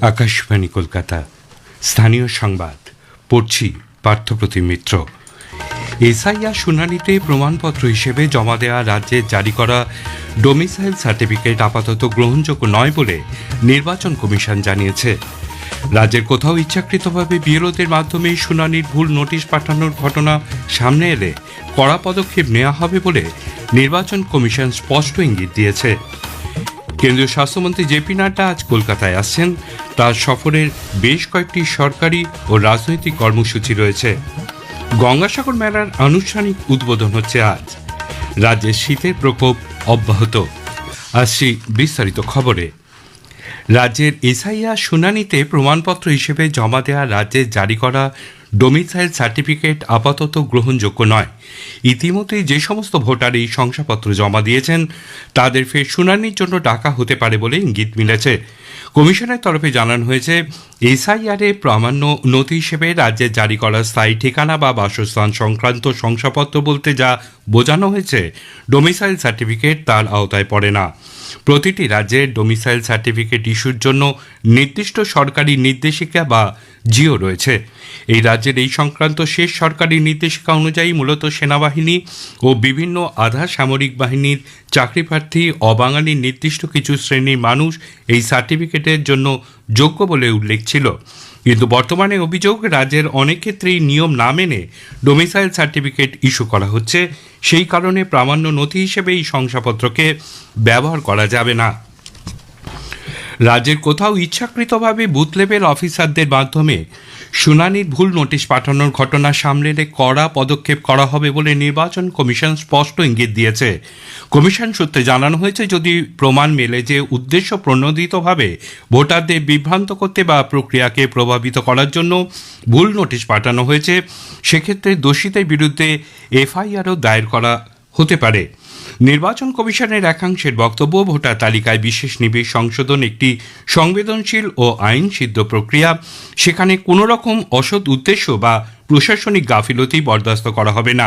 আকাশবাণী কলকাতা, স্থানীয় সংবাদ পড়ছি পার্থপ্রতিম মিত্র। এসআইআর শুনানিতে প্রমাণপত্র হিসেবে জমা দেওয়া রাজ্যের জারি করা ডোমিসাইল সার্টিফিকেট আপাতত গ্রহণযোগ্য নয় বলে নির্বাচন কমিশন জানিয়েছে। রাজ্যের কোথাও ইচ্ছাকৃতভাবে বিএলওদের মাধ্যমে শুনানির ভুল নোটিশ পাঠানোর ঘটনা সামনে এলে কড়া পদক্ষেপ নেওয়া হবে বলে নির্বাচন কমিশন স্পষ্ট ইঙ্গিত দিয়েছে। কেন্দ্রীয় স্বাস্থ্যমন্ত্রী জেপি নাড্ডা আজ কলকাতায় আসছেন। তার সফরের বেশ কয়েকটি সরকারি ও রাজনৈতিক কর্মসূচি রয়েছে। গঙ্গাসাগর মেলার আনুষ্ঠানিক উদ্বোধন হচ্ছে আজ। রাজ্যের শীতের প্রকোপ অব্যাহত। আসছি বিস্তারিত খবরে। রাজ্যের এসআইআর শুনানিতে প্রমাণপত্র হিসেবে জমা দেওয়া রাজ্যের জারি করা ডোমিসাইল সার্টিফিকেট আপাতত গ্রহণযোগ্য নয়। ইতিমধ্যেই যে সমস্ত ভোটার এই শংসাপত্র জমা দিয়েছেন তাদের ফের শুনানির জন্য ডাকা হতে পারে বলে ইঙ্গিত মিলেছে। কমিশনের তরফে জানানো হয়েছে, এসআইআরে প্রামাণ্য নথি হিসেবে রাজ্যের জারি করা স্থায়ী ঠিকানা বা বাসস্থান সংক্রান্ত শংসাপত্র বলতে যা বোঝানো হয়েছে ডোমিসাইল সার্টিফিকেট তার আওতায় পড়ে না। প্রতিটি রাজ্যের ডোমিসাইল সার্টিফিকেট ইস্যুর জন্য নির্দিষ্ট সরকারি নির্দেশিকা বা জিও রয়েছে। এই রাজ্যের এই সংক্রান্ত শেষ সরকারি নির্দেশিকা অনুযায়ী মূলত সেনাবাহিনী ও বিভিন্ন আধা সামরিক বাহিনীর চাকরিপ্রার্থী অবাঙালি নির্দিষ্ট কিছু শ্রেণীর মানুষ এই সার্টিফিকেটের জন্য যোগ্য বলে উল্লেখ ছিল। কিন্তু বর্তমানে অভিযোগ, রাজ্যের অনেক ক্ষেত্রেই নিয়ম না মেনে ডোমিসাইল সার্টিফিকেট ইস্যু করা হচ্ছে। সেই কারণে প্রামাণ্য নথি হিসেবে এই শংসাপত্রকে ব্যবহার করা যাবে না। রাজ্যের কোথাও ইচ্ছাকৃতভাবে বুথ লেভেল অফিসারদের মাধ্যমে শুনানির ভুল নোটিশ পাঠানোর ঘটনা সামলে এলে কড়া পদক্ষেপ করা হবে বলে নির্বাচন কমিশন স্পষ্ট ইঙ্গিত দিয়েছে। কমিশন সূত্রে জানানো হয়েছে, যদি প্রমাণ মেলে যে উদ্দেশ্য প্রণোদিতভাবে ভোটারদের বিভ্রান্ত করতে বা প্রক্রিয়াকে প্রভাবিত করার জন্য ভুল নোটিশ পাঠানো হয়েছে, সেক্ষেত্রে দোষীদের বিরুদ্ধে এফআইআরও দায়ের করা হতে পারে। নির্বাচন কমিশনের একাংশের বক্তব্য, ভোটার তালিকায় বিশেষ নিবিড় সংশোধন একটি সংবেদনশীল ও আইন সিদ্ধ প্রক্রিয়া। সেখানে কোনো রকম অসৎ উদ্দেশ্য বা প্রশাসনিক গাফিলতি বরদাস্ত করা হবে না।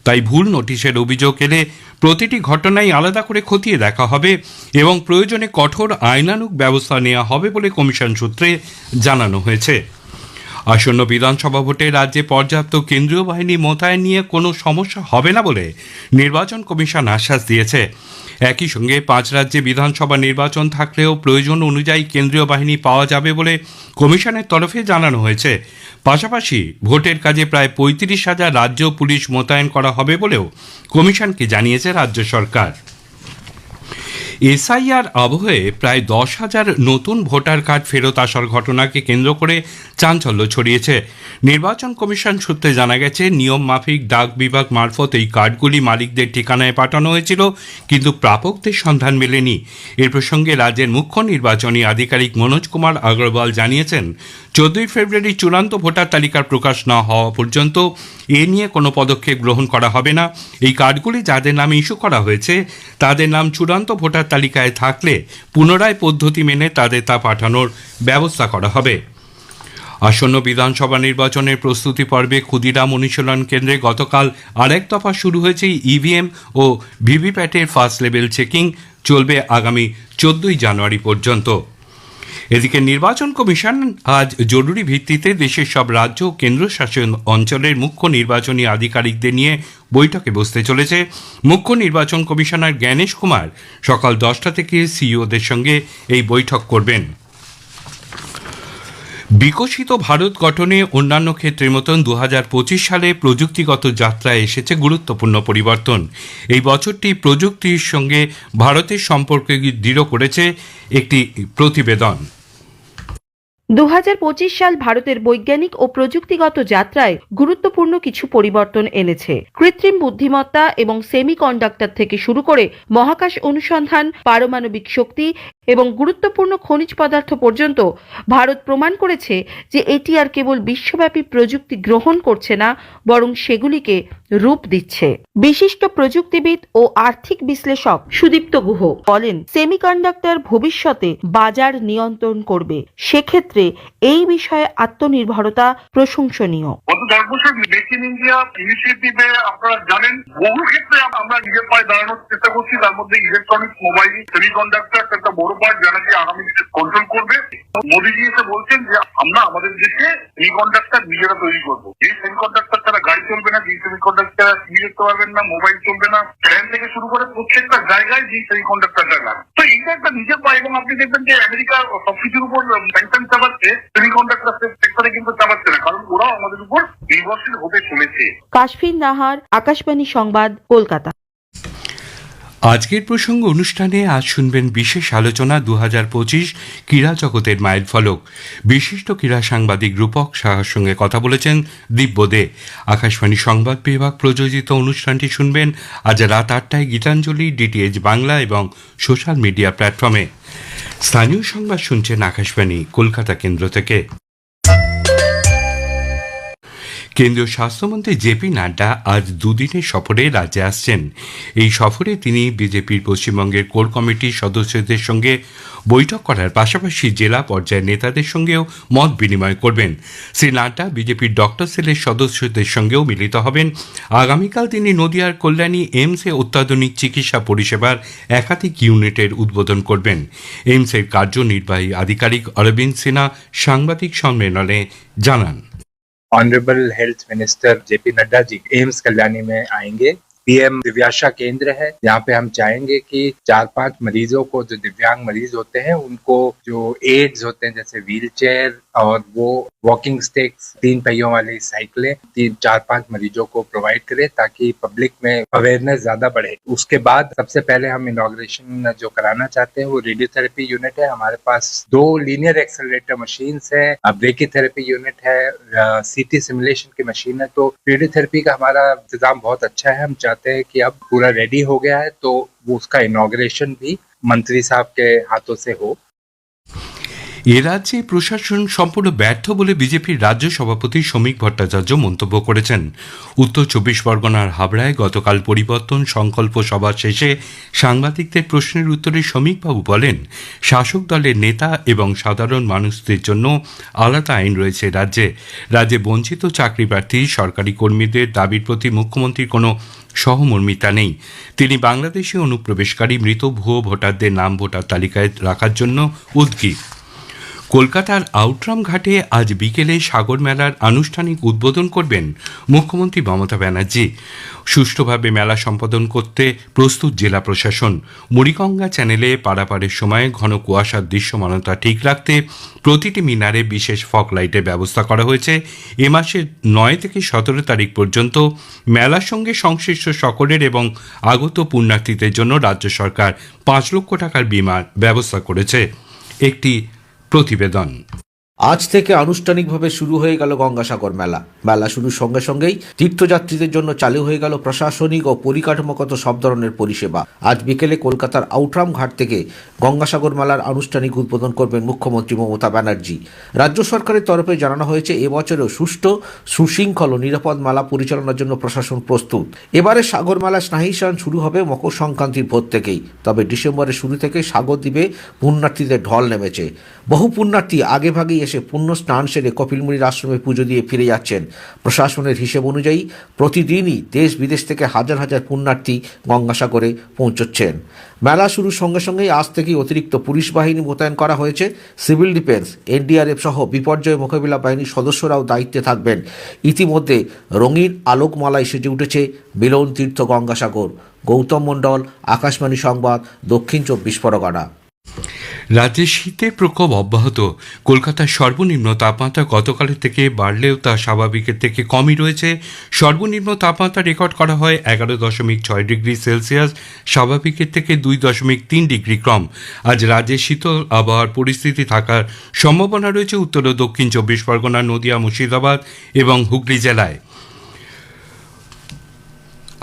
তাই ভুল নোটিশের অভিযোগ এলে প্রতিটি ঘটনাই আলাদা করে খতিয়ে দেখা হবে এবং প্রয়োজনে কঠোর আইনানুগ ব্যবস্থা নেওয়া হবে বলে কমিশন সূত্রে জানানো হয়েছে। আসন্ন বিধানসভা ভোটে রাজ্যে পর্যাপ্ত কেন্দ্রীয় বাহিনী মোতায়েন নিয়ে কোনো সমস্যা হবে না বলে নির্বাচন কমিশন আশ্বাস দিয়েছে। একই সঙ্গে 5 রাজ্যে বিধানসভা নির্বাচন থাকলেও প্রয়োজন অনুযায়ী কেন্দ্রীয় বাহিনী পাওয়া যাবে বলে কমিশনের তরফে জানানো হয়েছে। পাশাপাশি ভোটের কাজে প্রায় 35,000 রাজ্য পুলিশ মোতায়েন করা হবে বলেও কমিশনকে জানিয়েছে রাজ্য সরকার। এসআইআর আবহে প্রায় 10,000 নতুন ভোটার কার্ড ফেরত আসার ঘটনাকে কেন্দ্র করে চাঞ্চল্য ছড়িয়েছে। নির্বাচন কমিশন সূত্রে জানা গেছে, নিয়ম মাফিক ডাক বিভাগ মারফত এই কার্ডগুলি মালিকদের ঠিকানায় পাঠানো হয়েছিল, কিন্তু প্রাপকদের সন্ধান মেলেনি। এর প্রসঙ্গে রাজ্যের মুখ্য নির্বাচনী আধিকারিক মনোজ কুমার আগরওয়াল জানিয়েছেন, 14 ফেব্রুয়ারি চূড়ান্ত ভোটার তালিকার প্রকাশ না হওয়া পর্যন্ত এ নিয়ে কোনো পদক্ষেপ গ্রহণ করা হবে না। এই কার্ডগুলি যাদের নামে ইস্যু করা হয়েছে তাদের নাম চূড়ান্ত ভোটার তালিকায় থাকলে পুনরায় পদ্ধতি মেনে তাদের তা পাঠানোর ব্যবস্থা করা হবে। আসন্ন বিধানসভা নির্বাচনের প্রস্তুতি পর্বে ক্ষুদিরাম অনুশীলন কেন্দ্রে গতকাল আরেক দফা শুরু হয়েছে ইভিএম ও ভিভিপ্যাটের ফার্স্ট লেভেল চেকিং। চলবে আগামী 14 জানুয়ারি পর্যন্ত। এদিকে নির্বাচন কমিশন আজ জরুরি ভিত্তিতে দেশের সব রাজ্য ও কেন্দ্রশাসিত অঞ্চলের মুখ্য নির্বাচনী আধিকারিকদের নিয়ে বৈঠকে বসতে চলেছে। মুখ্য নির্বাচন কমিশনার জ্ঞানেশ কুমার সকাল 10টা থেকে সিইওদের সঙ্গে এই বৈঠক করবেন। বিকশিত ভারত গঠনে অন্যান্য ক্ষেত্রের মতন 2025 সালে প্রযুক্তিগত যাত্রায় এসেছে গুরুত্বপূর্ণ পরিবর্তন। এই বছরটি প্রযুক্তির সঙ্গে ভারতের সম্পর্ক দৃঢ় করেছে একটি প্রতিবেদন। 2025 সাল ভারতের বৈজ্ঞানিক ও প্রযুক্তিগত যাত্রায় গুরুত্বপূর্ণ কিছু পরিবর্তন এনেছে। কৃত্রিম বুদ্ধিমত্তা এবং সেমিকন্ডাক্টর থেকে শুরু করে মহাকাশ অনুসন্ধান, পারমাণবিক শক্তি এবং গুরুত্বপূর্ণ খনিজ পদার্থ পর্যন্ত ভারত প্রমাণ করেছে যে এটি আর কেবল বিশ্বব্যাপী প্রযুক্তি গ্রহণ করছে না, বরং সেগুলিকে রূপ দিচ্ছে। বিশিষ্ট প্রযুক্তিবিদ ও আর্থিক বিশ্লেষক সুদীপ্ত গুহ বলেন, সেমিকন্ডাক্টর ভবিষ্যতে বাজার নিয়ন্ত্রণ করবে। সেক্ষেত্রে এই বিষয়ে আত্মনির্ভরতা প্রশংসনীয়। গত 10 বছর মেক ইন ইন্ডিয়া ইনিশিয়েটিভে আপনারা জানেন বহু ক্ষেত্রে আমরা নিজের পায়ে দাঁড়ানোর চেষ্টা করছি। তার মধ্যে ইলেকট্রনিক্স, মোবাইল, সেমিকন্ডাক্টর একটা বড় পার্ট, যারা কি আগামী দিনে কন্ট্রোল করবে। মোদীজি এসে বলছেন যে আমরা আমাদের দেশে সেমিকন্ডাক্টর নিজেরা তৈরি করবো। যে সেমিকন্ডাক্টর তারা গাড়ি চলবে না, যে সেমিকন্ডাক্টর টিভি দেখতে পারবেন না, মোবাইল চলবে না, ফ্যান থেকে শুরু করে প্রত্যেকটা জায়গায় যে সেমিকন্ডাক্টরটা লাগে। তো এটা একটা নিজের পায়ে, এবং আপনি দেখবেন যে আমেরিকা সবকিছুর উপর স্যাংশন চালাচ্ছে, সেমিকন্ডাক্টর সেক্টরে কিন্তু চালাচ্ছে না, কারণ ওরাও আমাদের উপর নির্ভরশীল হতে চলেছে। কাশফিন নাহার, আকাশবাণী সংবাদ, কলকাতা। আজকের প্রসঙ্গ অনুষ্ঠানে আজ শুনবেন বিশেষ আলোচনা 2025 ক্রীড়া জগতের মাইল ফলক। বিশিষ্ট ক্রীড়া সাংবাদিক রূপক সাহার সঙ্গে কথা বলেছেন দিব্য দে। আকাশবাণী সংবাদ বিভাগ প্রযোজিত অনুষ্ঠানটি শুনবেন আজ রাত 8টায় গীতাঞ্জলি, ডিটিএইচ বাংলা এবং সোশ্যাল মিডিয়া প্ল্যাটফর্মে। স্থানীয় সংবাদ শুনছেন আকাশবাণী কলকাতা কেন্দ্র থেকে। কেন্দ্রীয় স্বাস্থ্যমন্ত্রী জেপি নাড্ডা আজ দুদিনের সফরে রাজ্যে আসছেন। এই সফরে তিনি বিজেপির পশ্চিমবঙ্গের কোর কমিটির সদস্যদের সঙ্গে বৈঠক করার পাশাপাশি জেলা পর্যায়ের নেতাদের সঙ্গেও মত বিনিময় করবেন। শ্রী নাড্ডা বিজেপির ডক্টর সেলের সদস্যদের সঙ্গেও মিলিত হবেন। আগামীকাল তিনি নদিয়ার কল্যাণী এইমসে অত্যাধুনিক চিকিৎসা পরিষেবার একাধিক ইউনিটের উদ্বোধন করবেন। এইমসের কার্যনির্বাহী আধিকারিক অরবিন্দ সিনহা সাংবাদিক সম্মেলনে জানান, honourable health minister JP Nadda ji AIIMS Kalyani में आएंगे। पीएम दिव्याशा केंद्र है, यहाँ पे हम चाहेंगे कि 4-5 मरीजों को, जो दिव्यांग मरीज होते हैं, उनको जो एड्स होते हैं जैसे व्हील चेयर और वो वॉकिंग स्टिक्स, 3 पहियों वाली साइकिलें 4-5 मरीजों को प्रोवाइड करें, ताकि पब्लिक में अवेयरनेस ज्यादा बढ़े। उसके बाद सबसे पहले हम इनॉग्रेशन जो कराना चाहते हैं वो रेडियोथेरेपी यूनिट है। हमारे पास 2 लीनियर एक्सेलरेटर मशीन्स है, ब्रेकी थेरेपी यूनिट है, सीटी सिमुलेशन की मशीन है। तो रेडियोथेरेपी का हमारा इंतजाम बहुत अच्छा है। हम चाहते हैं कि अब पूरा रेडी हो गया है, तो वो उसका इनॉग्रेशन भी मंत्री साहब के हाथों से हो। এ রাজ্যে প্রশাসন সম্পূর্ণ ব্যর্থ বলে বিজেপির রাজ্য সভাপতি শ্রমিক ভট্টাচার্য মন্তব্য করেছেন। উত্তর 24 পরগনার হাবড়ায় গতকাল পরিবর্তন সংকল্প সভা শেষে সাংবাদিকদের প্রশ্নের উত্তরে শ্রমিকবাবু বলেন, শাসক দলের নেতা এবং সাধারণ মানুষদের জন্য আলাদা আইন রয়েছে রাজ্যে বঞ্চিত চাকরি প্রার্থী সরকারি কর্মীদের দাবির প্রতি মুখ্যমন্ত্রীর কোনো সহমর্মিতা নেই। তিনি বাংলাদেশি অনুপ্রবেশকারী মৃত ভুয়ো ভোটারদের নাম ভোটার তালিকায় রাখার জন্য উদ্গ্রীব। কলকাতার আউটরাম ঘাটে আজ বিকেলে সাগর মেলার আনুষ্ঠানিক উদ্বোধন করবেন মুখ্যমন্ত্রী মমতা ব্যানার্জি। সুষ্ঠুভাবে মেলা সম্পাদন করতে প্রস্তুত জেলা প্রশাসন। মুড়িগঙ্গা চ্যানেলে পারাপারের সময় ঘন কুয়াশার দৃশ্যমানতা ঠিক রাখতে প্রতিটি মিনারে বিশেষ ফগ লাইটের ব্যবস্থা করা হয়েছে। এ মাসের 9 থেকে 17 তারিখ পর্যন্ত মেলার সঙ্গে সংশ্লিষ্ট সকলের এবং আগত পুণ্যার্থীদের জন্য রাজ্য সরকার 5 লক্ষ টাকার বিমার ব্যবস্থা করেছে। একটি প্রতিবেদন। আজ থেকে আনুষ্ঠানিকভাবে শুরু হয়ে গেল গঙ্গাসাগর মেলা। মেলা শুরুর সঙ্গে সঙ্গেই তীর্থযাত্রীদের জন্য চালু হয়ে গেল প্রশাসনিক ও পরিকাঠামোগত সব ধরনের পরিষেবা। আজ বিকেলে কলকাতার আউটরাম ঘাট থেকে গঙ্গাসাগর মেলার আনুষ্ঠানিক উদ্বোধন করবেন মুখ্যমন্ত্রী মমতা ব্যানার্জি। রাজ্য সরকারের তরফে জানানো হয়েছে, এবছরেও সুষ্ঠু, সুশৃঙ্খল ও নিরাপদ মেলা পরিচালনার জন্য প্রশাসন প্রস্তুত। এবারে সাগর মেলা স্নাহিসান শুরু হবে মকর সংক্রান্তির ভোর থেকেই। তবে ডিসেম্বরের শুরু থেকে সাগর দ্বীপে পুণ্যার্থীদের ঢল নেমেছে। বহু পুণ্যার্থী আগেভাগেই এসে পুণ্য স্নান সেরে কপিলমুনির আশ্রমে পুজো দিয়ে ফিরে যাচ্ছেন। প্রশাসনের হিসেব অনুযায়ী প্রতিদিনই দেশ বিদেশ থেকে হাজার হাজার পুণ্যার্থী গঙ্গাসাগরে পৌঁছচ্ছেন। মেলা শুরুর সঙ্গে সঙ্গেই আজ থেকেই অতিরিক্ত পুলিশ বাহিনী মোতায়েন করা হয়েছে। সিভিল ডিফেন্স, এনডিআরএফ সহ বিপর্যয় মোকাবিলা বাহিনীর সদস্যরাও দায়িত্বে থাকবেন। ইতিমধ্যে রঙিন আলোকমালায় সেজে উঠেছে মিলন তীর্থ গঙ্গাসাগর। গৌতম মণ্ডল, আকাশবাণী সংবাদ, দক্ষিণ 24 পরগনা। রাজ্যে শীতের প্রকোপ অব্যাহত। কলকাতার সর্বনিম্ন তাপমাত্রা গতকালের থেকে বাড়লেও তা স্বাভাবিকের থেকে কমই রয়েছে। সর্বনিম্ন তাপমাত্রা রেকর্ড করা হয় 11.6 ডিগ্রি সেলসিয়াস, স্বাভাবিকের থেকে 2.3 ডিগ্রি কম। আজ রাজ্যে শীতল আবহাওয়ার পরিস্থিতি থাকার সম্ভাবনা রয়েছে উত্তর ও দক্ষিণ 24 পরগনা, নদিয়া, মুর্শিদাবাদ এবং হুগলি জেলায়।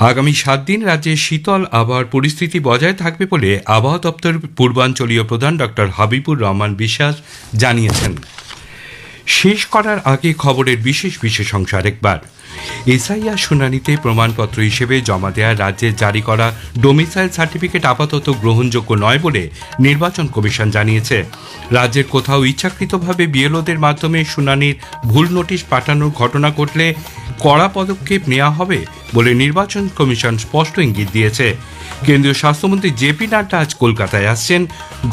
আগামী 7 দিন রাজ্যে শীতল আবহাওয়ার পরিস্থিতি বজায় থাকবে বলে আবহাওয়া দপ্তর পূর্বাঞ্চলীয় প্রধান ডক্টর হাবিবুর রহমান বিশ্বাস জানিয়েছেন। শেষ করার আগে খবরের বিশেষ অংশ আরেকবার। এসআইআর শুনানিতে প্রমাণপত্র হিসেবে জমা দেওয়া রাজ্যের জারি করা ডোমিসাইল সার্টিফিকেট আপাতত গ্রহণযোগ্য নয় বলে নির্বাচন কমিশন জানিয়েছে। রাজ্যের কোথাও ইচ্ছাকৃতভাবে বিএলওদের মাধ্যমে শুনানির ভুল নোটিশ পাঠানোর ঘটনা ঘটলে কড়া পদক্ষেপ নেওয়া হবে বলে নির্বাচন কমিশন স্পষ্ট ইঙ্গিত দিয়েছে। কেন্দ্রীয় স্বাস্থ্যমন্ত্রী জেপি নাড্ডা আজ কলকাতায় আসছেন।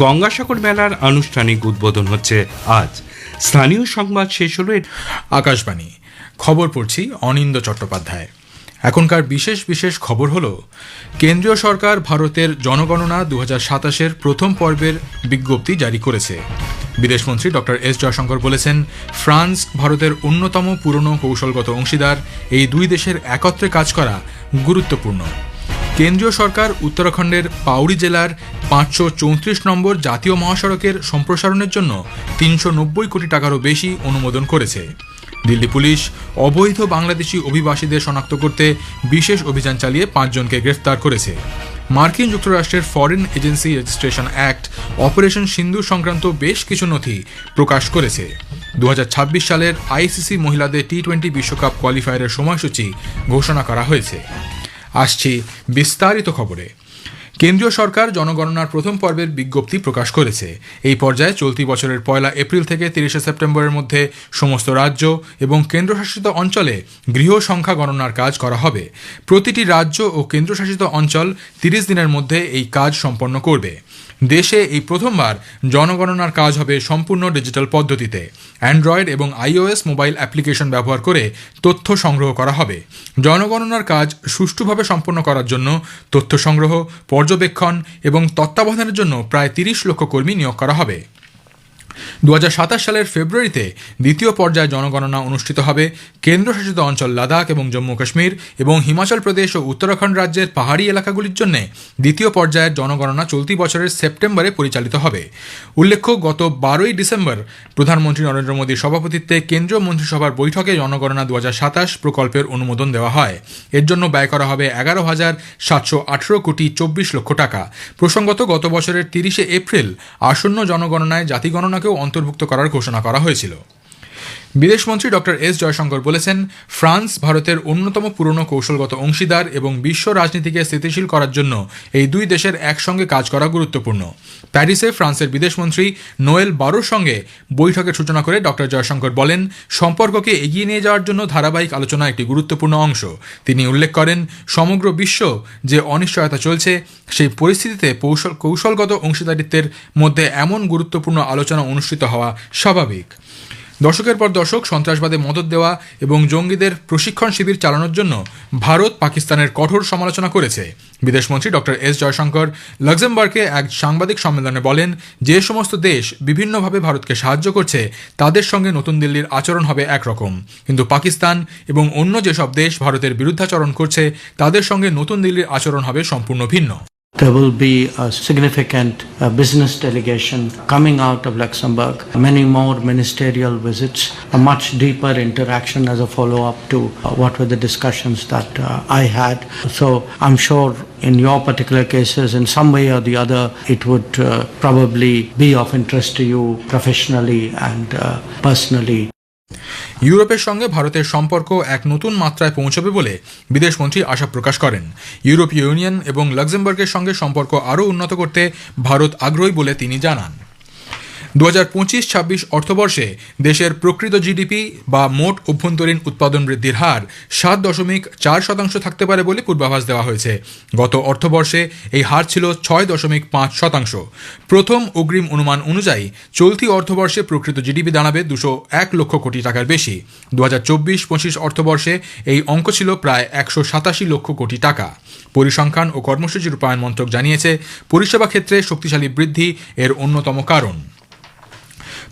গঙ্গাসাগর মেলার আনুষ্ঠানিক উদ্বোধন হচ্ছে আজ। স্থানীয় সংবাদ শেষ হলো। আকাশবাণী খবর পড়ছি অনিন্দ চট্টোপাধ্যায়। এখনকার বিশেষ খবর হলো, কেন্দ্রীয় সরকার ভারতের জনগণনা 2027-এর প্রথম পর্বের বিজ্ঞপ্তি জারি করেছে। বিদেশমন্ত্রী ডক্টর এস জয়শঙ্কর বলেছেন, ফ্রান্স ভারতের অন্যতম পুরনো কৌশলগত অংশীদার। এই দুই দেশের একত্রে কাজ করা গুরুত্বপূর্ণ। কেন্দ্রীয় সরকার উত্তরাখণ্ডের পাউরি জেলার 534 নম্বর জাতীয় মহাসড়কের সম্প্রসারণের জন্য 390 কোটি টাকারও বেশি অনুমোদন করেছে। দিল্লি পুলিশ অবৈধ বাংলাদেশি অভিবাসীদের শনাক্ত করতে বিশেষ অভিযান চালিয়ে 5 জনকে গ্রেফতার করেছে। মার্কিন যুক্তরাষ্ট্রের foreign agency registration act operation Sindhu সংক্রান্ত বেশ কিছু নথি প্রকাশ করেছে। 2026 সালের আইসিসি মহিলাদের টি20 বিশ্বকাপ কোয়ালিফায়ারের সময়সূচি ঘোষণা করা হয়েছে। আসছি বিস্তারিত খবরে। কেন্দ্রীয় সরকার জনগণনার প্রথম পর্বের বিজ্ঞপ্তি প্রকাশ করেছে। এই পর্যায়ে চলতি বছরের 1 এপ্রিল থেকে 30 সেপ্টেম্বরের মধ্যে সমস্ত রাজ্য এবং কেন্দ্রশাসিত অঞ্চলে গৃহ সংখ্যা গণনার কাজ করা হবে। প্রতিটি রাজ্য ও কেন্দ্রশাসিত অঞ্চল 30 দিনের মধ্যে এই কাজ সম্পন্ন করবে। দেশে এই প্রথমবার জনগণনার কাজ হবে সম্পূর্ণ ডিজিটাল পদ্ধতিতে। অ্যান্ড্রয়েড এবং আইওএস মোবাইল অ্যাপ্লিকেশন ব্যবহার করে তথ্য সংগ্রহ করা হবে। জনগণনার কাজ সুষ্ঠুভাবে সম্পন্ন করার জন্য তথ্য সংগ্রহ, পর্যবেক্ষণ এবং তত্ত্বাবধানের জন্য প্রায় 30 লক্ষ কর্মী নিয়োগ করা হবে। 2027 সালের ফেব্রুয়ারিতে দ্বিতীয় পর্যায়ে জনগণনা অনুষ্ঠিত হবে। কেন্দ্রশাসিত অঞ্চল লাদাখ এবং জম্মু কাশ্মীর এবং হিমাচল প্রদেশ ও উত্তরাখণ্ড রাজ্যের পাহাড়ি এলাকাগুলির জন্য দ্বিতীয় পর্যায়ের জনগণনা চলতি বছরের সেপ্টেম্বরে পরিচালিত হবে। উল্লেখ্য, গত 12 ডিসেম্বর প্রধানমন্ত্রী নরেন্দ্র মোদীর সভাপতিত্বে কেন্দ্রীয় মন্ত্রিসভার বৈঠকে জনগণনা 2027 প্রকল্পের অনুমোদন দেওয়া হয়। এর জন্য ব্যয় করা হবে 11,718 কোটি 24 লক্ষ টাকা। প্রসঙ্গত, গত বছরের 30 এপ্রিল আসন্ন জনগণনায় জাতিগণনাকে অন্তর্ভুক্ত করার ঘোষণা করা হয়েছিল। বিদেশমন্ত্রী ডক্টর এস জয়শঙ্কর বলেছেন, ফ্রান্স ভারতের অন্যতম পুরনো কৌশলগত অংশীদার এবং বিশ্ব রাজনীতিকে স্থিতিশীল করার জন্য এই দুই দেশের একসঙ্গে কাজ করা গুরুত্বপূর্ণ। প্যারিসে ফ্রান্সের বিদেশমন্ত্রী নোয়েল বারোর সঙ্গে বৈঠকের সূচনা করে ডক্টর জয়শঙ্কর বলেন, সম্পর্ককে এগিয়ে নিয়ে যাওয়ার জন্য ধারাবাহিক আলোচনা একটি গুরুত্বপূর্ণ অংশ। তিনি উল্লেখ করেন, সমগ্র বিশ্ব যে অনিশ্চয়তা চলছে, সেই পরিস্থিতিতে কৌশলগত অংশীদারিত্বের মধ্যে এমন গুরুত্বপূর্ণ আলোচনা অনুষ্ঠিত হওয়া স্বাভাবিক। দশকের পর দশক সন্ত্রাসবাদে মদদ দেওয়া এবং জঙ্গিদের প্রশিক্ষণ শিবির চালানোর জন্য ভারত পাকিস্তানের কঠোর সমালোচনা করেছে। বিদেশমন্ত্রী ডক্টর এস জয়শঙ্কর লাক্সেমবার্গে এক সাংবাদিক সম্মেলনে বলেন, যে সমস্ত দেশ বিভিন্নভাবে ভারতকে সাহায্য করছে তাদের সঙ্গে নতুন দিল্লির আচরণ হবে একরকম, কিন্তু পাকিস্তান এবং অন্য যেসব দেশ ভারতের বিরুদ্ধাচরণ করছে তাদের সঙ্গে নতুন দিল্লির আচরণ হবে সম্পূর্ণ ভিন্ন। There will be a significant business delegation coming out of Luxembourg, many more ministerial visits, a much deeper interaction as a follow-up to what were the discussions that I had. So I'm sure in your particular cases, in some way or the other, it would probably be of interest to you professionally and personally. ইউরোপের সঙ্গে ভারতের সম্পর্ক এক নতুন মাত্রায় পৌঁছবে বলে বিদেশমন্ত্রী আশা প্রকাশ করেন। ইউরোপীয় ইউনিয়ন এবং লাক্সেমবার্গের সঙ্গে সম্পর্ক আরও উন্নত করতে ভারত আগ্রহী বলে তিনি জানান। 2025-26 অর্থবর্ষে দেশের প্রকৃত জিডিপি বা মোট অভ্যন্তরীণ উৎপাদন বৃদ্ধির হার 7.4% থাকতে পারে বলে পূর্বাভাস দেওয়া হয়েছে। গত অর্থবর্ষে এই হার ছিল 6.5%। প্রথম অগ্রিম অনুমান অনুযায়ী চলতি অর্থবর্ষে প্রকৃত জিডিপি দাঁড়াবে 201 লক্ষ কোটি টাকার বেশি। 2024-25 অর্থবর্ষে এই অঙ্ক ছিল প্রায় 187 লক্ষ কোটি টাকা। পরিসংখ্যান ও কর্মসূচি রূপায়ণ মন্ত্রক জানিয়েছে, পরিষেবা ক্ষেত্রে শক্তিশালী বৃদ্ধি এর অন্যতম কারণ।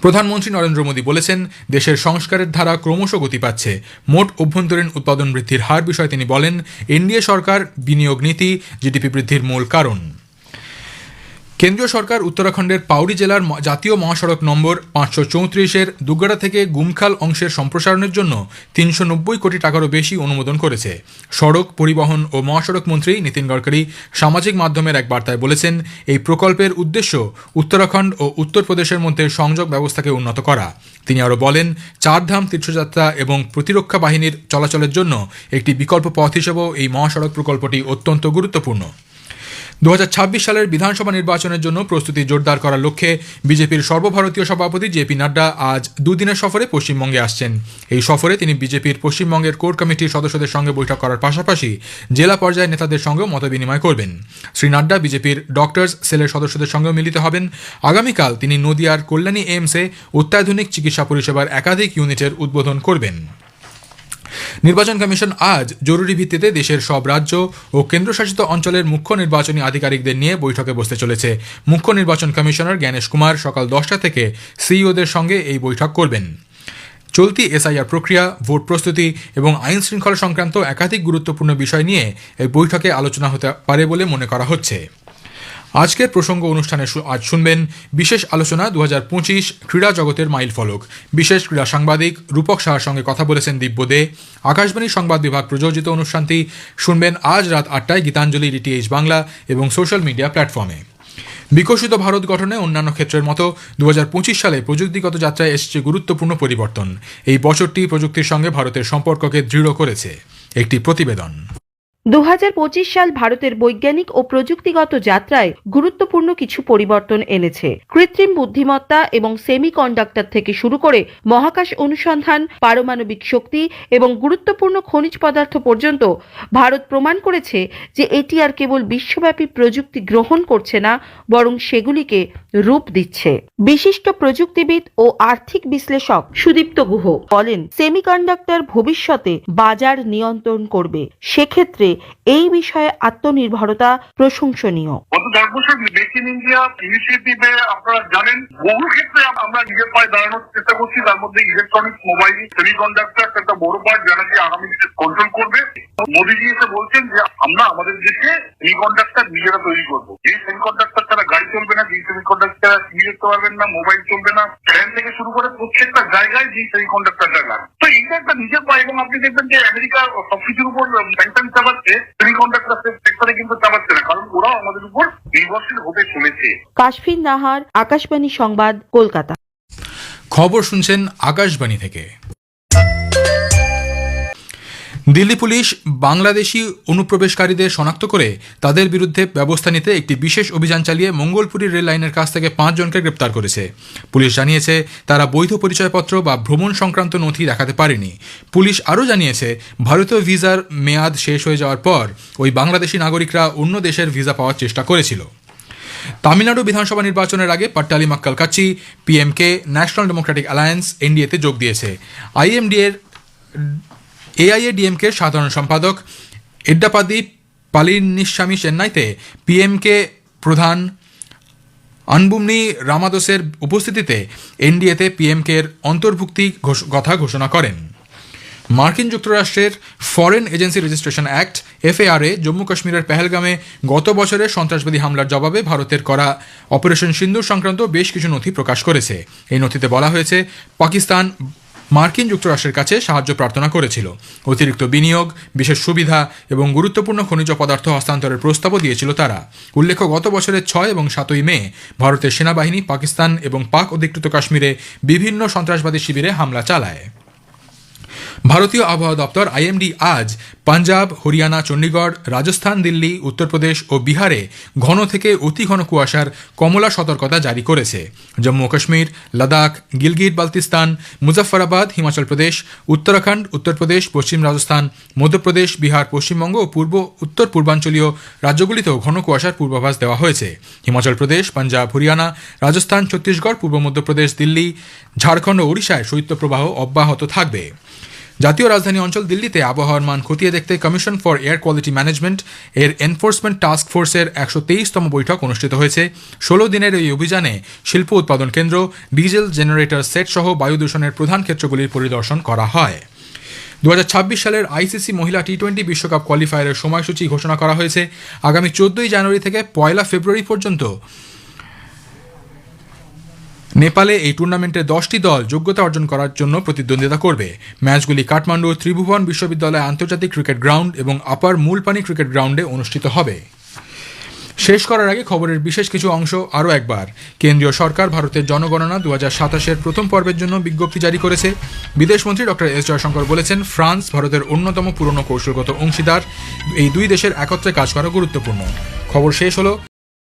প্রধানমন্ত্রী নরেন্দ্র মোদী বলেছেন, দেশের সংস্কারের ধারা ক্রমশ গতি পাচ্ছে। মোট অভ্যন্তরীণ উৎপাদন বৃদ্ধির হার বিষয়ে তিনি বলেন, এনডিএ সরকার বিনিয়োগ নীতি জিডিপি বৃদ্ধির মূল কারণ। কেন্দ্রীয় সরকার উত্তরাখণ্ডের পাউরি জেলার জাতীয় মহাসড়ক নম্বর 534-এর দুগ্গাড়া থেকে গুমখাল অংশের সম্প্রসারণের জন্য 390 কোটি টাকারও বেশি অনুমোদন করেছে। সড়ক পরিবহন ও মহাসড়ক মন্ত্রী নীতিন গডকরি সামাজিক মাধ্যমের এক বার্তায় বলেছেন, এই প্রকল্পের উদ্দেশ্য উত্তরাখণ্ড ও উত্তরপ্রদেশের মধ্যে সংযোগ ব্যবস্থাকে উন্নত করা। তিনি আরও বলেন, চারধাম তীর্থযাত্রা এবং প্রতিরক্ষা বাহিনীর চলাচলের জন্য একটি বিকল্প পথ হিসেবেও এই মহাসড়ক প্রকল্পটি অত্যন্ত গুরুত্বপূর্ণ। 2026 সালের বিধানসভা নির্বাচনের জন্য প্রস্তুতি জোরদার করার লক্ষ্যে বিজেপির সর্বভারতীয় সভাপতি জেপি নাড্ডা আজ দুদিনের সফরে পশ্চিমবঙ্গে আসছেন। এই সফরে তিনি বিজেপির পশ্চিমবঙ্গের কোর কমিটির সদস্যদের সঙ্গে বৈঠক করার পাশাপাশি জেলা পর্যায়ের নেতাদের সঙ্গেও মতবিনিময় করবেন। শ্রী নাড্ডা বিজেপির ডক্টরস সেলের সদস্যদের সঙ্গেও মিলিত হবেন। আগামীকাল তিনি নদিয়ার কল্যাণী এইমসে অত্যাধুনিক চিকিৎসা পরিষেবার একাধিক ইউনিটের উদ্বোধন করবেন। নির্বাচন কমিশন আজ জরুরি ভিত্তিতে দেশের সব রাজ্য ও কেন্দ্রশাসিত অঞ্চলের মুখ্য নির্বাচনী আধিকারিকদের নিয়ে বৈঠকে বসতে চলেছে। মুখ্য নির্বাচন কমিশনার জ্ঞানেশ কুমার সকাল 10টা থেকে সিইওদের সঙ্গে এই বৈঠক করবেন। চলতি এসআইআর প্রক্রিয়া, ভোট প্রস্তুতি এবং আইন শৃঙ্খলা সংক্রান্ত একাধিক গুরুত্বপূর্ণ বিষয় নিয়ে এই বৈঠকে আলোচনা হতে পারে বলে মনে করা হচ্ছে। আজকের প্রসঙ্গ অনুষ্ঠানে আজ শুনবেন বিশেষ আলোচনা 2025 ক্রীড়া জগতের মাইল ফলক। বিশেষ ক্রীড়া সাংবাদিক রূপক সাহার সঙ্গে কথা বলেছেন দিব্য দে। আকাশবাণী সংবাদ বিভাগ প্রযোজিত অনুষ্ঠানটি শুনবেন আজ রাত 8টায় গীতাঞ্জলি ডিটিএইচ বাংলা এবং সোশ্যাল মিডিয়া প্ল্যাটফর্মে। বিকশিত ভারত গঠনে অন্যান্য ক্ষেত্রের মতো 2025 সালে প্রযুক্তিগত যাত্রায় এসেছে গুরুত্বপূর্ণ পরিবর্তন। এই বছরটি প্রযুক্তির সঙ্গে ভারতের সম্পর্ককে দৃঢ় করেছে। একটি প্রতিবেদন। 2025 সাল ভারতের বৈজ্ঞানিক ও প্রযুক্তিগত যাত্রায় গুরুত্বপূর্ণ কিছু পরিবর্তন এনেছে। কৃত্রিম বুদ্ধিমত্তা এবং সেমিকন্ডাক্টর থেকে শুরু করে মহাকাশ অনুসন্ধান, পারমাণবিক শক্তি এবং গুরুত্বপূর্ণ খনিজ পদার্থ পর্যন্ত ভারত প্রমাণ করেছে যে এটি আর কেবল বিশ্বব্যাপী প্রযুক্তি গ্রহণ করছে না, বরং সেগুলিকে রূপ দিচ্ছে। বিশিষ্ট প্রযুক্তিবিদ ও আর্থিক বিশ্লেষক সুদীপ্ত গুহ বলেন, সেমিকন্ডাক্টর ভবিষ্যতে বাজার নিয়ন্ত্রণ করবে। সেক্ষেত্রে এই বিষয়ে আত্মনির্ভরতা প্রশংসনীয়। গত 10 বছর মেক ইন ইন্ডিয়া ইনিশিয়েটিভে আপনারা জানেন বহু ক্ষেত্রে আমরা নিজের পায়ে দাঁড়ানোর চেষ্টা করছি। তার মধ্যে ইলেকট্রনিক্স, মোবাইল, সেমিকন্ডাক্টর একটা বড় পার্ট, যারা কি আগামী দিনে কন্ট্রোল করবে। মোদীজি এসে বলছেন যে আমরা আমাদের দেশে সেমিকন্ডাক্টর নিজেরা তৈরি করবো। যে সেমিকন্ডাক্টর ছাড়া গাড়ি চলবে না, যে সেমিকন্ডাক্টর টিভি দেখতে পারবেন না, মোবাইল চলবে না, ফ্যান থেকে শুরু করে প্রত্যেকটা জায়গায় যে সেমিকন্ডাক্টরটা লাগে। তো এইটা একটা নিজের পায়ে, এবং আপনি দেখবেন যে আমেরিকা সবকিছুর উপর স্যাংশন চালাচ্ছে, সেমিকন্ডাক্টর সেক্টরে কিন্তু চালাচ্ছে না, কারণ ওরাও আমাদের উপর নির্ভরশীল হতে চলেছে। কাশফিন নাহার, আকাশবাণী সংবাদ, কলকাতা। খবর শুনছেন আকাশবাণী থেকে। দিল্লি পুলিশ বাংলাদেশি অনুপ্রবেশকারীদের শনাক্ত করে তাদের বিরুদ্ধে ব্যবস্থা নিতে একটি বিশেষ অভিযান চালিয়ে মঙ্গলপুরী রেল লাইনের কাছ থেকে 5 জনকে গ্রেপ্তার করেছে। পুলিশ জানিয়েছে তারা বৈধ পরিচয়পত্র বা ভ্রমণ সংক্রান্ত নথি দেখাতে পারেনি। পুলিশ আরও জানিয়েছে ভারতীয় ভিসার মেয়াদ শেষ হয়ে যাওয়ার পর ওই বাংলাদেশি নাগরিকরা অন্য দেশের ভিসা পাওয়ার চেষ্টা করেছিল। তামিলনাড়ু বিধানসভা নির্বাচনের আগে Pattali Makkal Katchi PMK national democratic alliance এনডিএতে যোগ দিয়েছে। এআইএডিএমকে সাধারণ সম্পাদক এড্ডাপাদি পালিনিস্বামী চেন্নাইতে পিএমকে প্রধান আনবুমনি রামাদোসের উপস্থিতিতে এনডিএতে পিএমকের অন্তর্ভুক্তি কথা ঘোষণা করেন। মার্কিন যুক্তরাষ্ট্রের foreign agency registration act FARA Jammu কাশ্মীরের পেহেলগামে গত বছরের সন্ত্রাসবাদী হামলার জবাবে ভারতের করা অপারেশন সিন্দুর সংক্রান্ত বেশ কিছু নথি প্রকাশ করেছে। এই নথিতে বলা হয়েছে পাকিস্তান মার্কিন যুক্তরাষ্ট্রের কাছে সাহায্য প্রার্থনা করেছিল, অতিরিক্ত বিনিয়োগ, বিশেষ সুবিধা এবং গুরুত্বপূর্ণ খনিজ পদার্থ হস্তান্তরের প্রস্তাবও দিয়েছিল তারা। উল্লেখ্য, গত বছরের 6 এবং 7 মে ভারতের সেনাবাহিনী পাকিস্তান এবং পাক অধিকৃত কাশ্মীরে বিভিন্ন সন্ত্রাসবাদী শিবিরে হামলা চালায়। ভারতীয় আবহাওয়া দপ্তর আইএমডি আজ পাঞ্জাব, হরিয়ানা, চণ্ডীগড়, রাজস্থান, দিল্লি, উত্তরপ্রদেশ ও বিহারে ঘন থেকে অতি ঘন কুয়াশার কমলা সতর্কতা জারি করেছে। জম্মু ও কাশ্মীর, লাদাখ, গিলগিট বালতিস্তান, মুজফফরাবাদ, হিমাচল প্রদেশ, উত্তরাখণ্ড, উত্তরপ্রদেশ, পশ্চিম রাজস্থান, মধ্যপ্রদেশ, বিহার, পশ্চিমবঙ্গ ও উত্তর পূর্বাঞ্চলীয় রাজ্যগুলিতেও ঘন কুয়াশার পূর্বাভাস দেওয়া হয়েছে। হিমাচল প্রদেশ, পাঞ্জাব, হরিয়ানা, রাজস্থান, ছত্তিশগড়, পূর্ব মধ্যপ্রদেশ, দিল্লি, ঝাড়খণ্ড ও ওড়িশায় শৈত্যপ্রবাহ অব্যাহত থাকবে। জাতীয় রাজধানী অঞ্চল দিল্লিতে আবহাওয়ার মান খতিয়ে দেখতে commission for air quality management এর এনফোর্সমেন্ট টাস্ক ফোর্সের 123তম বৈঠক অনুষ্ঠিত হয়েছে। 16 দিনের এই অভিযানে শিল্প উৎপাদন কেন্দ্র, ডিজেল জেনারেটর সেট সহ বায়ু দূষণের প্রধান ক্ষেত্রগুলির পরিদর্শন করা হয়। 2026 সালের আইসিসি মহিলা টি20 বিশ্বকাপ কোয়ালিফায়ারের সময়সূচি ঘোষণা করা হয়েছে। আগামী 14 জানুয়ারি থেকে 1 ফেব্রুয়ারি পর্যন্ত নেপালে এই টুর্নামেন্টে 10টি দল যোগ্যতা অর্জন করার জন্য প্রতিদ্বন্দ্বিতা করবে। ম্যাচগুলি কাঠমান্ডু ত্রিভুবন বিশ্ববিদ্যালয় আন্তর্জাতিক ক্রিকেট গ্রাউন্ড এবং আপার মূলপানি ক্রিকেট গ্রাউন্ডে অনুষ্ঠিত হবে। শেষ করার আগে খবরের বিশেষ কিছু অংশ আরও একবার। কেন্দ্রীয় সরকার ভারতের জনগণনা 2027-এর প্রথম পর্বের জন্য বিজ্ঞপ্তি জারি করেছে। বিদেশমন্ত্রী ডক্টর এস জয়শঙ্কর বলেছেন, ফ্রান্স ভারতের অন্যতম পুরনো কৌশলগত অংশীদার। এই দুই দেশের একত্রে কাজ করা গুরুত্বপূর্ণ। খবর শেষ হলো।